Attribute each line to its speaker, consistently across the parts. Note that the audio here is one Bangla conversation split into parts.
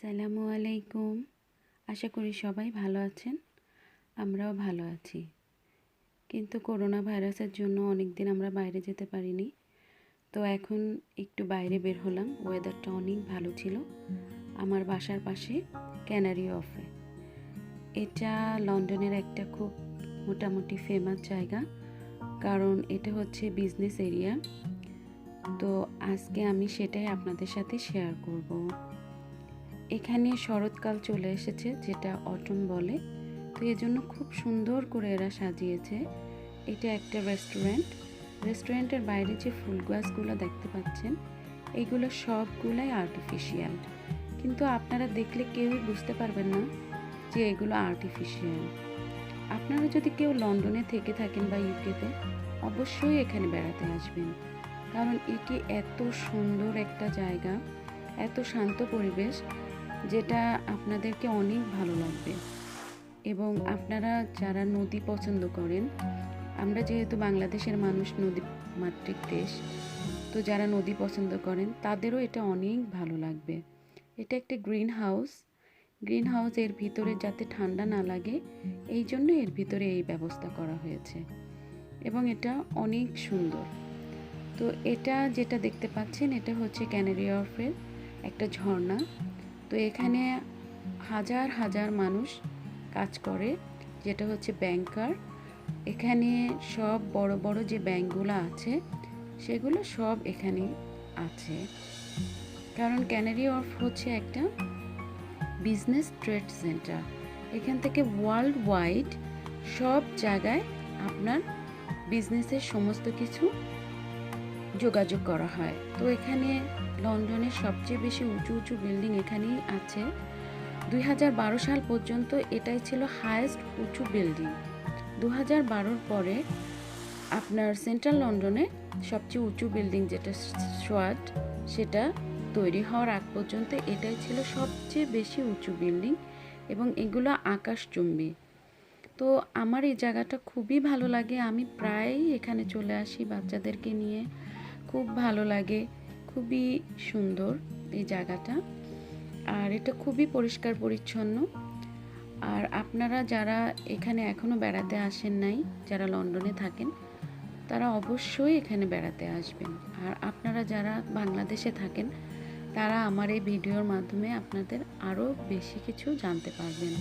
Speaker 1: আসসালামু আলাইকুম। আশা করি সবাই ভালো আছেন। আমরাও ভালো আছি। কিন্তু করোনা ভাইরাসের জন্য অনেক দিন আমরা বাইরে যেতে পারিনি। তো এখন একটু বাইরে বের হলাম। ওয়েদারটা অনেক ভালো ছিল। আমার বাসার পাশে ক্যানারি অফে। এটা লন্ডনের একটা খুব মোটামুটি ফেমাস জায়গা, কারণ এটা হচ্ছে বিজনেস এরিয়া। তো আজকে আমি সেটাই আপনাদের সাথে শেয়ার করব। এখানে শরৎকাল চলে এসেছে, যেটা অটম বলে। তো এজন্য খুব সুন্দর করে এরা সাজিয়েছে। এটা একটা রেস্টুরেন্টের বাইরে যে ফুল গাছগুলো দেখতে পাচ্ছেন, এইগুলো সবগুলাই আর্টিফিশিয়াল, কিন্তু আপনারা দেখলে কেউই বুঝতে পারবেন না যে এগুলো আর্টিফিশিয়াল। আপনারা যদি কেউ লন্ডনে থেকে থাকেন বা ইউকেতে, অবশ্যই এখানে বেড়াতে আসবেন, কারণ এটি এত সুন্দর একটা জায়গা, এত শান্ত পরিবেশ, যেটা আপনাদেরকে অনেক ভালো লাগবে। এবং আপনারা যারা নদী পছন্দ করেন, আমরা যেহেতু বাংলাদেশের মানুষ, নদী মাতৃক দেশ, তো যারা নদী পছন্দ করেন তাদেরও এটা অনেক ভালো লাগবে। এটা একটা গ্রিন হাউস এর ভিতরে যাতে ঠান্ডা না লাগে, এই জন্য এর ভিতরে এই ব্যবস্থা করা হয়েছে এবং এটা অনেক সুন্দর। তো এটা যেটা দেখতে পাচ্ছেন, এটা হচ্ছে ক্যানারি ওয়ার্ফের একটা ঝর্ণা। তো এখানে হাজার হাজার মানুষ কাজ করে, যেটা হচ্ছে ব্যাংকার। এখানে সব বড় বড় যে ব্যাংকগুলো আছে, সেগুলো সব এখানে আছে, কারণ ক্যানারি ওয়ার্ফ হচ্ছে একটা বিজনেস ট্রেড সেন্টার। এখান থেকে ওয়ার্ল্ড ওয়াইড সব জায়গায় আপনার বিজনেসের সমস্ত কিছু যোগাযোগ করা হয়। তো এখানে লন্ডনের সবচেয়ে বেশি উঁচু উঁচু বিল্ডিং এখানেই আছে। 2012 সাল পর্যন্ত এটাই ছিল হায়েস্ট উঁচু বিল্ডিং। 2012 পরে আপনার সেন্ট্রাল লন্ডনে সবচেয়ে উঁচু বিল্ডিং যেটা সোয়াট, সেটা তৈরি হওয়ার আগ পর্যন্ত এটাই ছিল সবচেয়ে বেশি উঁচু বিল্ডিং, এবং এগুলো আকাশচুম্বী। তো আমার এই জায়গাটা খুবই ভালো লাগে। আমি প্রায়ই এখানে চলে আসি বাচ্চাদেরকে নিয়ে। খুব ভালো লাগে, খুবই সুন্দর এই জায়গাটা, আর এটা খুবই পরিষ্কার পরিচ্ছন্ন। আর আপনারা যারা এখানে এখনও বেড়াতে আসেন নাই, যারা লন্ডনে থাকেন, তারা অবশ্যই এখানে বেড়াতে আসবেন। আর আপনারা যারা বাংলাদেশে থাকেন, তারা আমার এই ভিডিওর মাধ্যমে আপনাদের আরও বেশি কিছু জানতে পারবেন।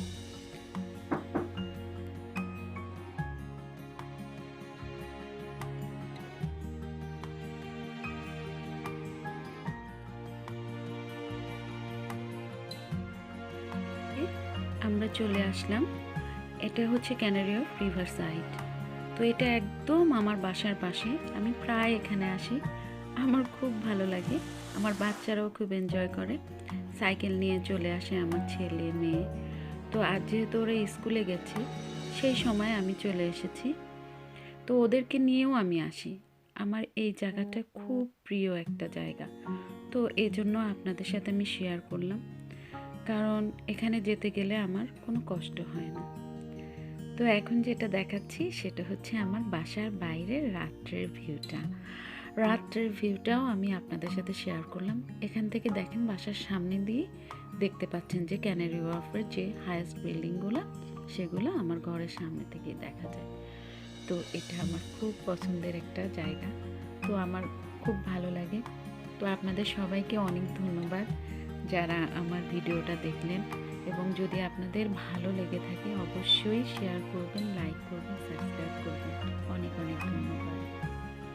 Speaker 1: আমরা চলে আসলাম। এটা হচ্ছে ক্যানারি অফ রিভার সাইড। তো এটা একদম আমার বাসার পাশে। আমি প্রায় এখানে আসি, আমার খুব ভালো লাগে। আমার বাচ্চারাও খুব এনজয় করে, সাইকেল নিয়ে চলে আসে আমার ছেলে মেয়ে। তো আজ যেহেতু ওরা স্কুলে গেছে, সেই সময় আমি চলে এসেছি। তো ওদেরকে নিয়েও আমি আসি। আমার এই জায়গাটা খুব প্রিয় একটা জায়গা, তো এই জন্য আপনাদের সাথে আমি শেয়ার করলাম, কারণ এখানে যেতে গেলে আমার কোনো কষ্ট হয় না। তো এখন যেটা দেখাচ্ছি সেটা হচ্ছে আমার বাসার বাইরের রাত্রের ভিউটাও আমি আপনাদের সাথে শেয়ার করলাম। এখান থেকে দেখেন, বাসার সামনে দিয়ে দেখতে পাচ্ছেন যে ক্যানারি ওয়ার্ফের যে হাইয়েস্ট বিল্ডিংগুলো, সেগুলো আমার ঘরের সামনে থেকেই দেখা যায়। তো এটা আমার খুব পছন্দের একটা জায়গা, তো আমার খুব ভালো লাগে। তো আপনাদের সবাইকে অনেক ধন্যবাদ যারা আমার ভিডিওটা দেখলেন, এবং যদি আপনাদের ভালো লেগে থাকে অবশ্যই শেয়ার করবেন, লাইক করবেন, সাবস্ক্রাইব করবেন।